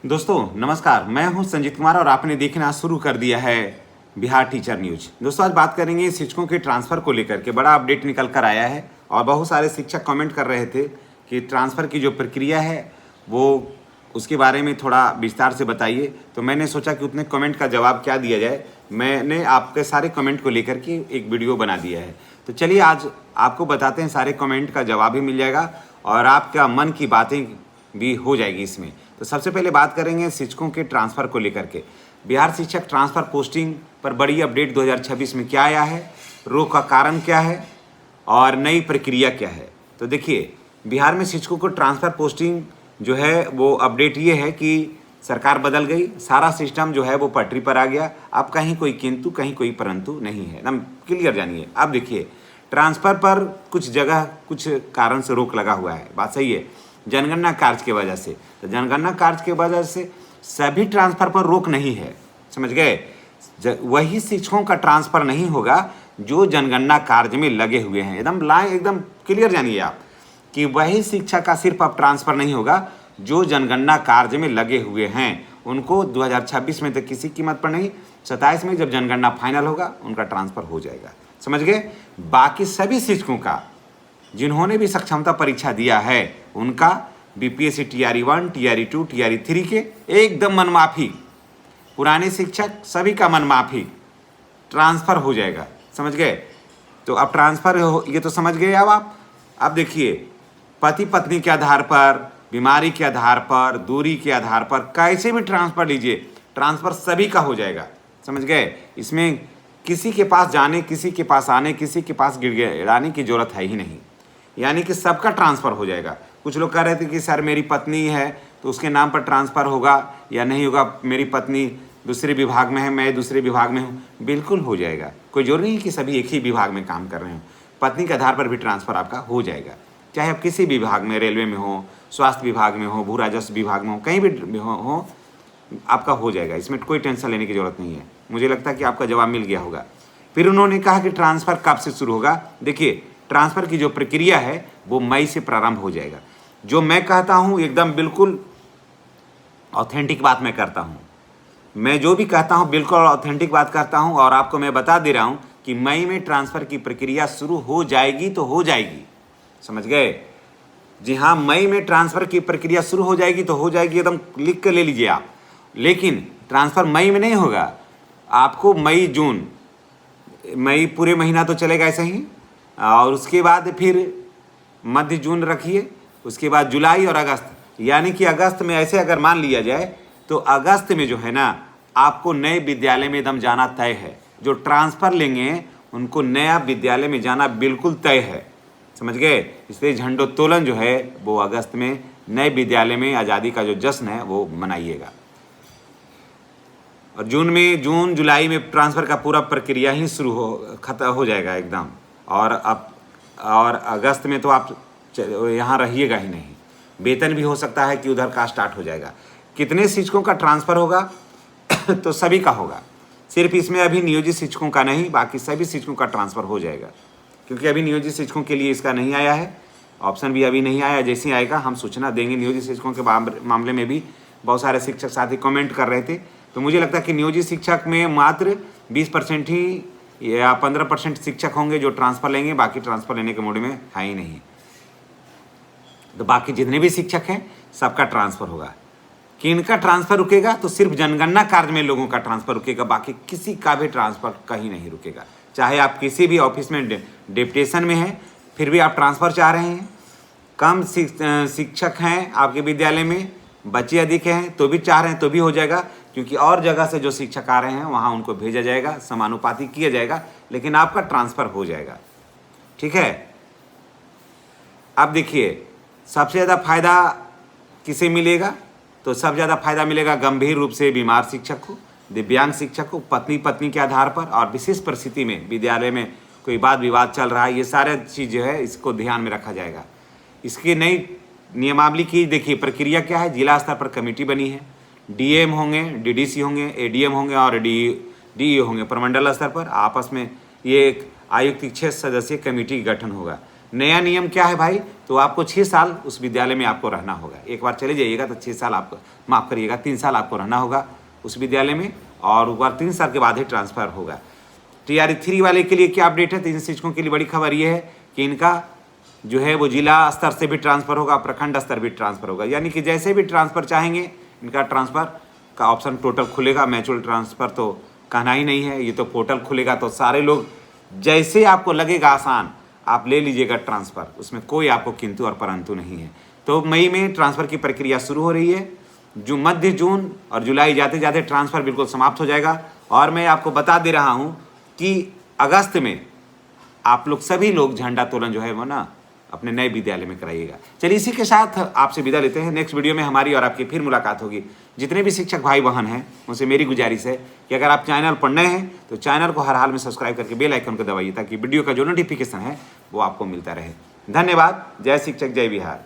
दोस्तों नमस्कार, मैं हूं संजीत कुमार और आपने देखना शुरू कर दिया है बिहार टीचर न्यूज। दोस्तों आज बात करेंगे शिक्षकों के ट्रांसफ़र को लेकर के बड़ा अपडेट निकल कर आया है और बहुत सारे शिक्षक कमेंट कर रहे थे कि ट्रांसफ़र की जो प्रक्रिया है वो उसके बारे में थोड़ा विस्तार से बताइए। तो मैंने सोचा कि उतने कमेंट का जवाब क्या दिया जाए, मैंने आपके सारे कमेंट को लेकर के एक वीडियो बना दिया है। तो चलिए आज आपको बताते हैं, सारे कमेंट का जवाब भी मिल जाएगा और आपका मन की बातें भी हो जाएगी इसमें। तो सबसे पहले बात करेंगे शिक्षकों के ट्रांसफ़र को लेकर के। बिहार शिक्षक ट्रांसफ़र पोस्टिंग पर बड़ी अपडेट 2026 में क्या आया है, रोक का कारण क्या है और नई प्रक्रिया क्या है। तो देखिए, बिहार में शिक्षकों को ट्रांसफ़र पोस्टिंग जो है वो अपडेट ये है कि सरकार बदल गई, सारा सिस्टम जो है वो पटरी पर आ गया। अब कहीं कोई किंतु कहीं कोई परंतु नहीं है, एकदम क्लियर जानिए। अब देखिए, ट्रांसफ़र पर कुछ जगह कुछ कारण से रोक लगा हुआ है, बात सही है, जनगणना कार्य की वजह से। तो जनगणना कार्य की वजह से सभी ट्रांसफ़र पर रोक नहीं है, समझ गए। वही शिक्षकों का ट्रांसफ़र नहीं होगा जो जनगणना कार्य में लगे हुए हैं, एकदम क्लियर जानिए आप कि वही शिक्षक का सिर्फ अब ट्रांसफ़र नहीं होगा जो जनगणना कार्य में लगे हुए हैं। उनको 2026 में तो किसी कीमत पर नहीं, 27 में जब जनगणना फाइनल होगा उनका ट्रांसफ़र हो जाएगा, समझ गए। बाकी सभी शिक्षकों का जिन्होंने भी सक्षमता परीक्षा दिया है उनका बीपीएससी टीआरई 1, टीआरई 2, टीआरई 3 के एकदम मनमाफी, पुराने शिक्षक सभी का मनमाफी ट्रांसफ़र हो जाएगा, समझ गए। तो अब ट्रांसफ़र हो, ये तो समझ गए अब आप। अब देखिए, पति पत्नी के आधार पर, बीमारी के आधार पर, दूरी के आधार पर कैसे भी ट्रांसफ़र लीजिए, ट्रांसफ़र सभी का हो जाएगा, समझ गए। इसमें किसी के पास जाने, किसी के पास आने, किसी के पास गिड़गिड़ाने की ज़रूरत है ही नहीं, यानी कि सबका ट्रांसफ़र हो जाएगा। कुछ लोग कह रहे थे कि सर मेरी पत्नी है तो उसके नाम पर ट्रांसफ़र होगा या नहीं होगा, मेरी पत्नी दूसरे विभाग में है, मैं दूसरे विभाग में हूँ, बिल्कुल हो जाएगा। कोई ज़रूरी नहीं कि सभी एक ही विभाग में काम कर रहे हों, पत्नी के आधार पर भी ट्रांसफ़र आपका हो जाएगा, चाहे आप किसी विभाग में, रेलवे में हो, स्वास्थ्य विभाग में हो, भू राजस्व विभाग में हो, कहीं भी हो आपका हो जाएगा। इसमें कोई टेंशन लेने की ज़रूरत नहीं है। मुझे लगता है कि आपका जवाब मिल गया होगा। फिर उन्होंने कहा कि ट्रांसफ़र कब से शुरू होगा। देखिए, ट्रांसफ़र की जो प्रक्रिया है वो मई से प्रारंभ हो जाएगा। जो मैं कहता हूँ एकदम बिल्कुल ऑथेंटिक बात मैं करता हूँ, मैं जो भी कहता हूँ बिल्कुल ऑथेंटिक बात करता हूँ और आपको मैं बता दे रहा हूँ कि मई में ट्रांसफ़र की प्रक्रिया शुरू हो जाएगी तो हो जाएगी, समझ गए। जी हाँ, मई में ट्रांसफ़र की प्रक्रिया शुरू हो जाएगी तो हो जाएगी, एकदम लिख कर ले लीजिए आप। लेकिन ट्रांसफ़र मई में नहीं होगा, आपको मई जून, मई पूरे महीना तो चलेगा ऐसे ही, और उसके बाद फिर मध्य जून रखिए, उसके बाद जुलाई और अगस्त, यानी कि अगस्त में ऐसे अगर मान लिया जाए तो अगस्त में जो है ना आपको नए विद्यालय में एकदम जाना तय है। जो ट्रांसफ़र लेंगे उनको नया विद्यालय में जाना बिल्कुल तय है, समझ गए। इसलिए झंडोत्तोलन जो है वो अगस्त में नए विद्यालय में आज़ादी का जो जश्न है वो मनाइएगा। और जून जुलाई में ट्रांसफ़र का पूरा प्रक्रिया ही शुरू खत्म हो जाएगा एकदम। और अगस्त में तो आप यहाँ रहिएगा ही नहीं, वेतन भी हो सकता है कि उधर का स्टार्ट हो जाएगा। कितने शिक्षकों का ट्रांसफ़र होगा तो सभी का होगा, सिर्फ इसमें अभी नियोजित शिक्षकों का नहीं, बाकी सभी शिक्षकों का ट्रांसफ़र हो जाएगा। क्योंकि अभी नियोजित शिक्षकों के लिए इसका नहीं आया है, ऑप्शन भी अभी नहीं आया। जैसे ही आएगा हम सूचना देंगे। नियोजित शिक्षकों के मामले में भी बहुत सारे शिक्षक साथी कमेंट कर रहे थे, तो मुझे लगता है कि नियोजित शिक्षक में मात्र 20% ही या 15% शिक्षक होंगे जो ट्रांसफ़र लेंगे, बाकी ट्रांसफ़र लेने के मूड में है ही नहीं। तो बाकी जितने भी शिक्षक हैं सबका ट्रांसफ़र होगा। किनका ट्रांसफ़र रुकेगा तो सिर्फ जनगणना कार्य में लोगों का ट्रांसफ़र रुकेगा, बाकी किसी का भी ट्रांसफ़र कहीं नहीं रुकेगा। चाहे आप किसी भी ऑफिस में डिप्टेशन में हैं फिर भी आप ट्रांसफ़र चाह रहे हैं, कम शिक्षक हैं आपके विद्यालय में, बच्चे अधिक हैं तो भी चाह रहे हैं तो भी हो जाएगा, क्योंकि और जगह से जो शिक्षक आ रहे हैं वहाँ उनको भेजा जाएगा, समानुपाती किया जाएगा, लेकिन आपका ट्रांसफ़र हो जाएगा, ठीक है। अब देखिए, सबसे ज़्यादा फ़ायदा किसे मिलेगा, तो सबसे ज़्यादा फ़ायदा मिलेगा गंभीर रूप से बीमार शिक्षक को, दिव्यांग शिक्षक को, पत्नी के आधार पर, और विशेष परिस्थिति में विद्यालय में कोई वाद विवाद चल रहा है, ये सारे चीज़ जो है इसको ध्यान में रखा जाएगा। इसकी नई नियमावली की देखिए प्रक्रिया क्या है। जिला स्तर पर कमेटी बनी है, डीएम होंगे, डीडीसी होंगे, एडीएम होंगे और डीईओ होंगे। प्रमंडल स्तर पर आपस में ये एक आयुक्त की 6 सदस्यीय कमेटी का गठन होगा। नया नियम क्या है भाई, तो आपको 6 साल उस विद्यालय में आपको रहना होगा। एक बार चले जाइएगा तो 6 साल आपको, माफ़ करिएगा 3 साल आपको रहना होगा उस विद्यालय में, और एक बार 3 साल के बाद ही ट्रांसफ़र होगा। TRE 3 वाले के लिए क्या अपडेट है, तो इन शिक्षकों के लिए बड़ी खबर ये है कि इनका जो है वो जिला स्तर से भी ट्रांसफ़र होगा, प्रखंड स्तर भी ट्रांसफ़र होगा, यानी कि जैसे भी ट्रांसफ़र चाहेंगे इनका ट्रांसफ़र का ऑप्शन टोटल खुलेगा। म्यूचुअल ट्रांसफ़र तो कहना ही नहीं है, ये तो पोर्टल खुलेगा तो सारे लोग जैसे आपको लगेगा आसान आप ले लीजिएगा ट्रांसफ़र, उसमें कोई आपको किंतु और परंतु नहीं है। तो मई में ट्रांसफ़र की प्रक्रिया शुरू हो रही है, जो मध्य जून और जुलाई जाते जाते ट्रांसफ़र बिल्कुल समाप्त हो जाएगा। और मैं आपको बता दे रहा हूँ कि अगस्त में आप लोग सभी लोग झंडा तोलन जो है वो ना अपने नए विद्यालय में कराइएगा। चलिए इसी के साथ आपसे विदा लेते हैं। नेक्स्ट वीडियो में हमारी और आपकी फिर मुलाकात होगी। जितने भी शिक्षक भाई बहन हैं उनसे मेरी गुजारिश है कि अगर आप चैनल पर नए हैं तो चैनल को हर हाल में सब्सक्राइब करके बेल आइकन को दबाइए, ताकि वीडियो का जो नोटिफिकेशन है वो आपको मिलता रहे। धन्यवाद। जय शिक्षक जय बिहार।